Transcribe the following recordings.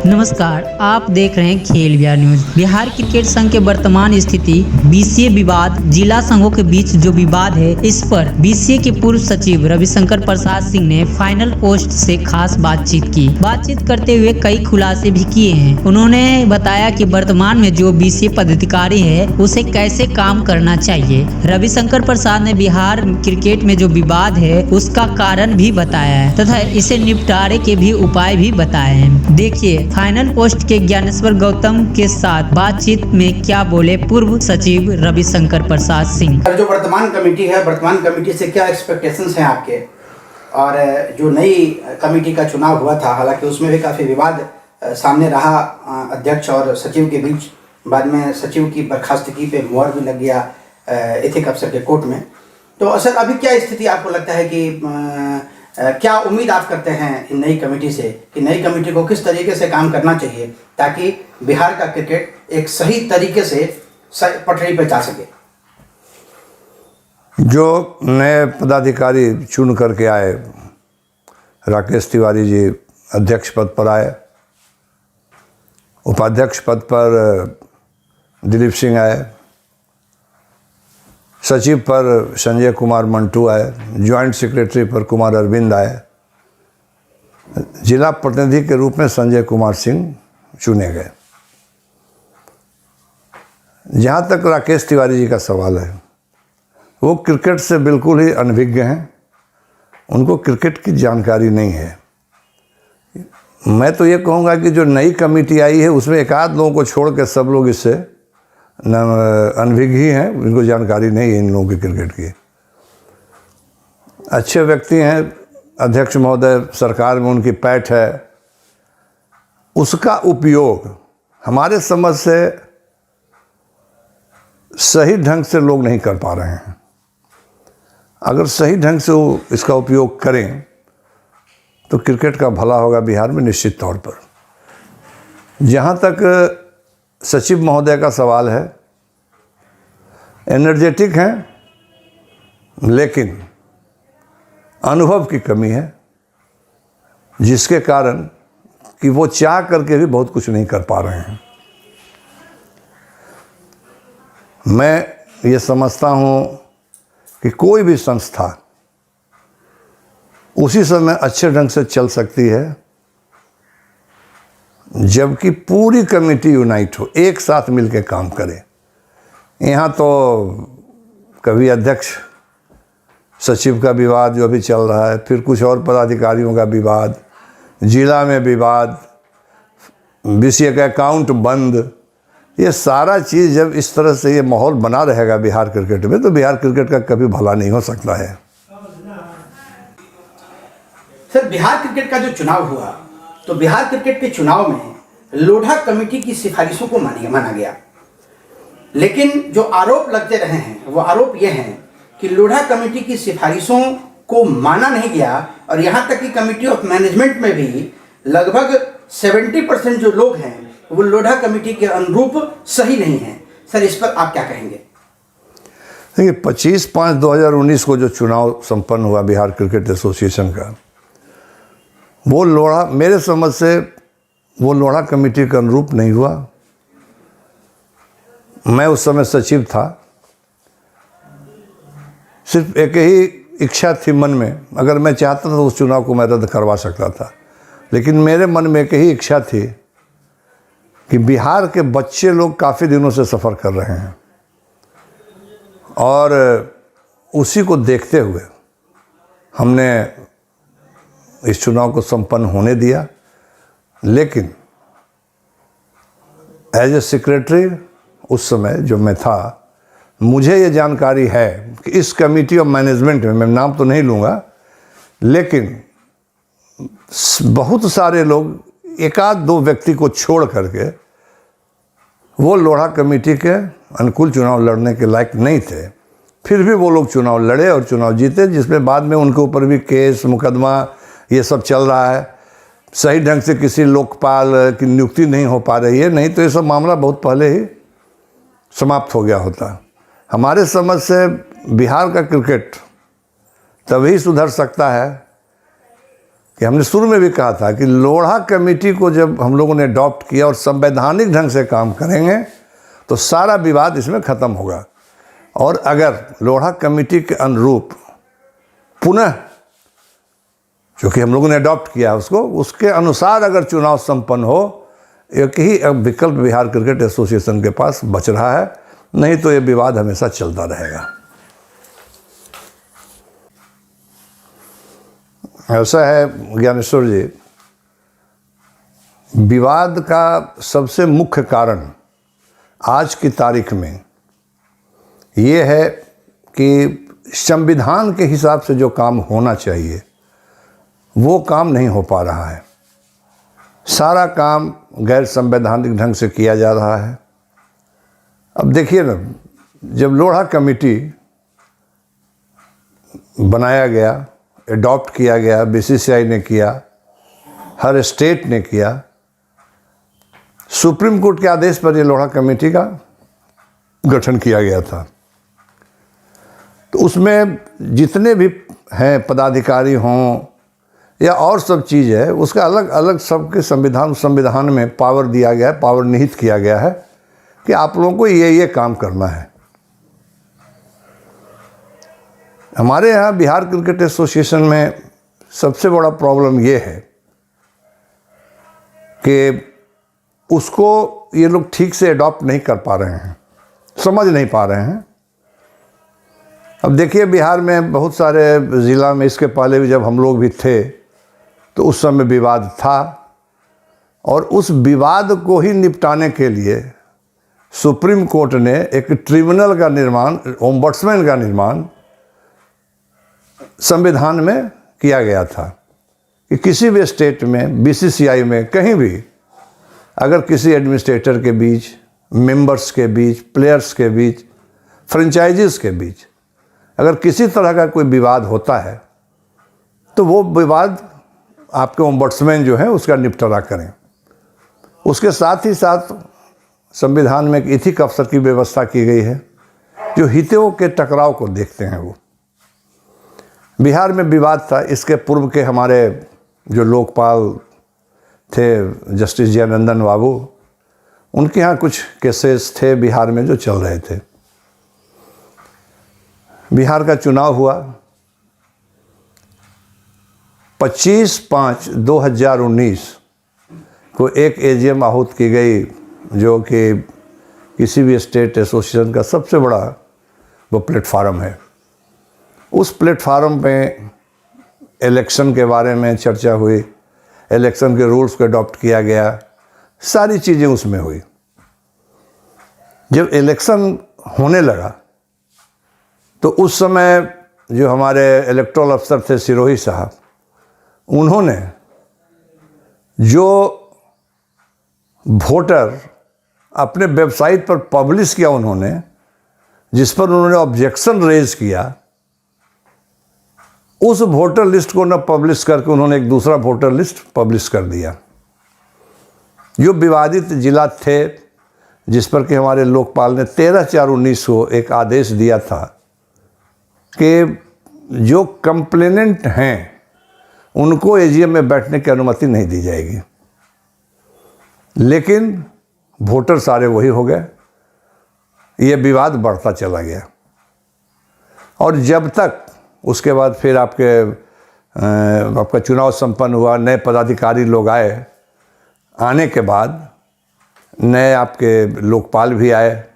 नमस्कार, आप देख रहे हैं खेल बिहार न्यूज। बिहार क्रिकेट संघ के वर्तमान स्थिति, बीसीए विवाद, जिला संघों के बीच जो विवाद है, इस पर बीसीए के पूर्व सचिव रविशंकर प्रसाद सिंह ने फाइनल पोस्ट से खास बातचीत की। बातचीत करते हुए कई खुलासे भी किए हैं। उन्होंने बताया कि वर्तमान में जो बीसीए पदाधिकारी है उसे कैसे काम करना चाहिए। रविशंकर प्रसाद ने बिहार क्रिकेट में जो विवाद है उसका कारण भी बताया है तथा इसे निपटारे के भी उपाय भी बताए हैं। देखिए फाइनल पोस्ट के ज्ञानेश्वर गौतम के साथ बातचीत में क्या बोले पूर्व सचिव रविशंकर प्रसाद सिंह। जो वर्तमान कमेटी है, वर्तमान कमेटी से क्या एक्सपेक्टेशंस हैं आपके, और जो नई कमेटी का चुनाव हुआ था, हालांकि उसमें भी काफ़ी विवाद सामने रहा अध्यक्ष और सचिव के बीच। बाद में सचिव की बर्खास्तगी पे मुहर भी लग गया एथिक अफसर के कोर्ट में। तो सर अभी क्या स्थिति आपको लगता है कि क्या उम्मीद आप करते हैं नई कमेटी से कि नई कमेटी को किस तरीके से काम करना चाहिए ताकि बिहार का क्रिकेट एक सही तरीके से पटरी पर जा सके? जो नए पदाधिकारी चुन करके आए, राकेश तिवारी जी अध्यक्ष पद पर आए, उपाध्यक्ष पद पर दिलीप सिंह आए, सचिव पर संजय कुमार मंटू आए, जॉइंट सेक्रेटरी पर कुमार अरविंद आए, जिला प्रतिनिधि के रूप में संजय कुमार सिंह चुने गए। जहाँ तक राकेश तिवारी जी का सवाल है, वो क्रिकेट से बिल्कुल ही अनभिज्ञ हैं, उनको क्रिकेट की जानकारी नहीं है। मैं तो ये कहूँगा कि जो नई कमेटी आई है उसमें एक आध लोगों को छोड़ के सब लोग इससे अनभिज्ञ ही हैं, इनको जानकारी नहीं है इन लोगों की क्रिकेट की। अच्छे व्यक्ति हैं अध्यक्ष महोदय, सरकार में उनकी पैठ है, उसका उपयोग हमारे समझ से सही ढंग से लोग नहीं कर पा रहे हैं। अगर सही ढंग से वो इसका उपयोग करें तो क्रिकेट का भला होगा बिहार में निश्चित तौर पर। जहाँ तक सचिव महोदय का सवाल है, एनर्जेटिक हैं लेकिन अनुभव की कमी है, जिसके कारण कि वो चाह करके भी बहुत कुछ नहीं कर पा रहे हैं। मैं ये समझता हूँ कि कोई भी संस्था उसी समय अच्छे ढंग से चल सकती है जबकि पूरी कमेटी यूनाइट हो, एक साथ मिलकर काम करे। यहाँ तो कभी अध्यक्ष सचिव का विवाद जो अभी चल रहा है, फिर कुछ और पदाधिकारियों का विवाद, जिला में विवाद, बीसीए का अकाउंट बंद, ये सारा चीज़ जब इस तरह से ये माहौल बना रहेगा बिहार क्रिकेट में तो बिहार क्रिकेट का कभी भला नहीं हो सकता है। सर बिहार क्रिकेट का जो चुनाव हुआ तो बिहार क्रिकेट के चुनाव में लोढ़ा कमेटी की सिफारिशों को माना गया, लेकिन जो आरोप लगते रहे हैं वो आरोप ये हैं कि लोढ़ा कमेटी की सिफारिशों को माना नहीं गया, और यहाँ तक कि कमेटी ऑफ मैनेजमेंट में भी लगभग 70% जो लोग हैं वो लोढ़ा कमेटी के अनुरूप सही नहीं हैं। सर इस पर आप क्या कहेंगे? देखिए 25/5/2019 को जो चुनाव संपन्न हुआ बिहार क्रिकेट एसोसिएशन का, वो लोढ़ा मेरे समझ से वो लोढ़ा कमेटी का अनुरूप नहीं हुआ। मैं उस समय सचिव था, सिर्फ एक ही इच्छा थी मन में, अगर मैं चाहता था तो उस चुनाव को मैं रद्द करवा सकता था, लेकिन मेरे मन में एक ही इच्छा थी कि बिहार के बच्चे लोग काफ़ी दिनों से सफ़र कर रहे हैं और उसी को देखते हुए हमने इस चुनाव को संपन्न होने दिया। लेकिन एज ए सेक्रेटरी उस समय जो मैं था, मुझे ये जानकारी है कि इस कमेटी ऑफ मैनेजमेंट में, मैं नाम तो नहीं लूँगा, लेकिन बहुत सारे लोग, एक आध दो व्यक्ति को छोड़ करके वो लोढ़ा कमेटी के अनुकूल चुनाव लड़ने के लायक नहीं थे। फिर भी वो लोग चुनाव लड़े और चुनाव जीते, जिसमें बाद में उनके ऊपर भी केस मुकदमा ये सब चल रहा है। सही ढंग से किसी लोकपाल की नियुक्ति नहीं हो पा रही है, नहीं तो ये सब मामला बहुत पहले ही समाप्त हो गया होता। हमारे समझ से बिहार का क्रिकेट तभी सुधर सकता है कि हमने शुरू में भी कहा था कि लोढ़ा कमेटी को जब हम लोगों ने अडॉप्ट किया और संवैधानिक ढंग से काम करेंगे तो सारा विवाद इसमें ख़त्म होगा। और अगर लोढ़ा कमेटी के अनुरूप पुनः जो कि हम लोगों ने अडॉप्ट किया उसको, उसके अनुसार अगर चुनाव संपन्न हो, एक ही अब विकल्प बिहार क्रिकेट एसोसिएशन के पास बच रहा है, नहीं तो ये विवाद हमेशा चलता रहेगा। ऐसा है ज्ञानेश्वर जी, विवाद का सबसे मुख्य कारण आज की तारीख में ये है कि संविधान के हिसाब से जो काम होना चाहिए वो काम नहीं हो पा रहा है। सारा काम गैर संवैधानिक ढंग से किया जा रहा है। अब देखिए ना, जब लोढ़ा कमेटी बनाया गया, अडॉप्ट किया गया, बीसीसीआई ने किया, हर स्टेट ने किया, सुप्रीम कोर्ट के आदेश पर ये लोढ़ा कमेटी का गठन किया गया था। तो उसमें जितने भी हैं पदाधिकारी हों या और सब चीज़ है, उसका अलग अलग सबके संविधान में पावर दिया गया है, पावर निहित किया गया है कि आप लोगों को ये काम करना है। हमारे यहाँ बिहार क्रिकेट एसोसिएशन में सबसे बड़ा प्रॉब्लम ये है कि उसको ये लोग ठीक से अडॉप्ट नहीं कर पा रहे हैं, समझ नहीं पा रहे हैं। अब देखिए, बिहार में बहुत सारे ज़िला में, इसके पहले भी जब हम लोग भी थे तो उस समय विवाद था, और उस विवाद को ही निपटाने के लिए सुप्रीम कोर्ट ने एक ट्रिब्यूनल का निर्माण, ओम्बड्समैन का निर्माण संविधान में किया गया था कि किसी भी स्टेट में, बीसीसीआई में, कहीं भी अगर किसी एडमिनिस्ट्रेटर के बीच, मेंबर्स के बीच, प्लेयर्स के बीच, फ्रेंचाइजीज के बीच अगर किसी तरह का कोई विवाद होता है तो वो विवाद आपके ओम्बड्समैन जो है उसका निपटारा करें। उसके साथ ही साथ संविधान में एक इथिक अफसर की व्यवस्था की गई है जो हितों के टकराव को देखते हैं। वो बिहार में विवाद था, इसके पूर्व के हमारे जो लोकपाल थे जस्टिस जयानंदन बाबू, उनके यहाँ कुछ केसेस थे बिहार में जो चल रहे थे। बिहार का चुनाव हुआ 25/5/2019 को एक एजीएम आहूत की गई, जो कि किसी भी स्टेट एसोसिएशन का सबसे बड़ा वो प्लेटफार्म है। उस प्लेटफार्म पे इलेक्शन के बारे में चर्चा हुई, इलेक्शन के रूल्स को अडॉप्ट किया गया, सारी चीज़ें उसमें हुई। जब इलेक्शन होने लगा तो उस समय जो हमारे इलेक्टोरल अफसर थे सिरोही साहब, उन्होंने जो वोटर अपने वेबसाइट पर पब्लिश किया, उन्होंने जिस पर उन्होंने ऑब्जेक्शन रेज किया, उस वोटर लिस्ट को न पब्लिश करके उन्होंने एक दूसरा वोटर लिस्ट पब्लिश कर दिया। जो विवादित जिला थे जिस पर कि हमारे लोकपाल ने 13/4/19 को एक आदेश दिया था कि जो कंप्लेनेंट हैं उनको एजीएम में बैठने की अनुमति नहीं दी जाएगी, लेकिन वोटर सारे वही हो गए। ये विवाद बढ़ता चला गया और जब तक उसके बाद फिर आपका चुनाव संपन्न हुआ, नए पदाधिकारी लोग आए, आने के बाद नए आपके लोकपाल भी आए,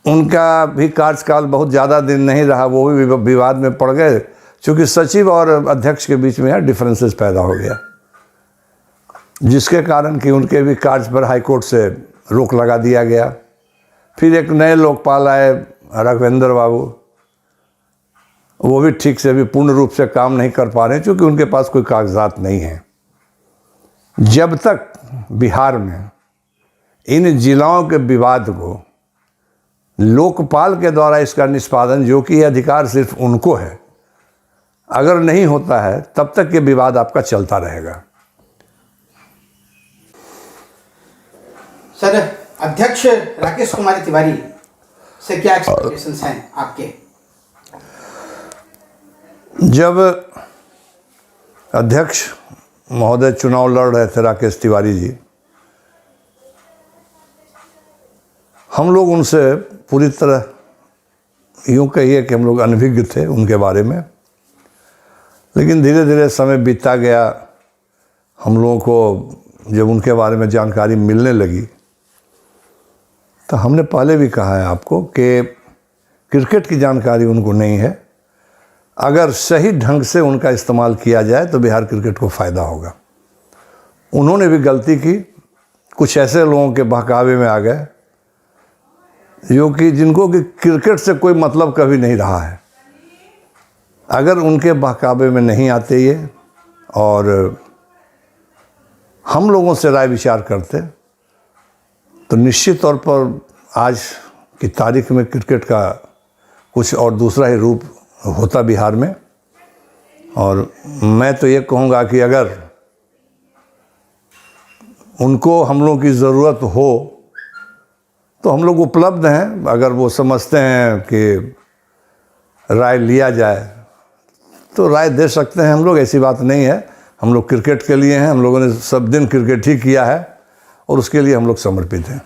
उनका भी कार्यकाल बहुत ज़्यादा दिन नहीं रहा, वो भी विवाद में पड़ गए, क्योंकि सचिव और अध्यक्ष के बीच में डिफरेंसेस पैदा हो गया, जिसके कारण कि उनके भी कार्य पर हाईकोर्ट से रोक लगा दिया गया। फिर एक नए लोकपाल आए राघवेंद्र बाबू, वो भी ठीक से भी पूर्ण रूप से काम नहीं कर पा रहे क्योंकि उनके पास कोई कागजात नहीं है। जब तक बिहार में इन जिलाओं के विवाद को लोकपाल के द्वारा इसका निष्पादन, जो कि अधिकार सिर्फ उनको है, अगर नहीं होता है तब तक ये विवाद आपका चलता रहेगा। सर, अध्यक्ष राकेश कुमारी तिवारी से क्या एक्सपेक्टेशंस हैं आपके? जब अध्यक्ष महोदय चुनाव लड़ रहे थे, राकेश तिवारी जी, हम लोग उनसे पूरी तरह यूँ कहिए कि हम लोग अनभिज्ञ थे उनके बारे में। लेकिन धीरे धीरे समय बीतता गया, हम लोगों को जब उनके बारे में जानकारी मिलने लगी तो हमने पहले भी कहा है आपको कि क्रिकेट की जानकारी उनको नहीं है। अगर सही ढंग से उनका इस्तेमाल किया जाए तो बिहार क्रिकेट को फ़ायदा होगा। उन्होंने भी गलती की, कुछ ऐसे लोगों के बहकावे में आ गए जो कि जिनको कि क्रिकेट से कोई मतलब कभी नहीं रहा है। अगर उनके बहकावे में नहीं आते ये और हम लोगों से राय विचार करते तो निश्चित तौर पर आज की तारीख में क्रिकेट का कुछ और दूसरा ही रूप होता बिहार में। और मैं तो ये कहूँगा कि अगर उनको हम लोगों की ज़रूरत हो तो हम लोग उपलब्ध हैं। अगर वो समझते हैं कि राय लिया जाए तो राय दे सकते हैं हम लोग, ऐसी बात नहीं है। हम लोग क्रिकेट के लिए हैं, हम लोगों ने सब दिन क्रिकेट ही किया है और उसके लिए हम लोग समर्पित हैं।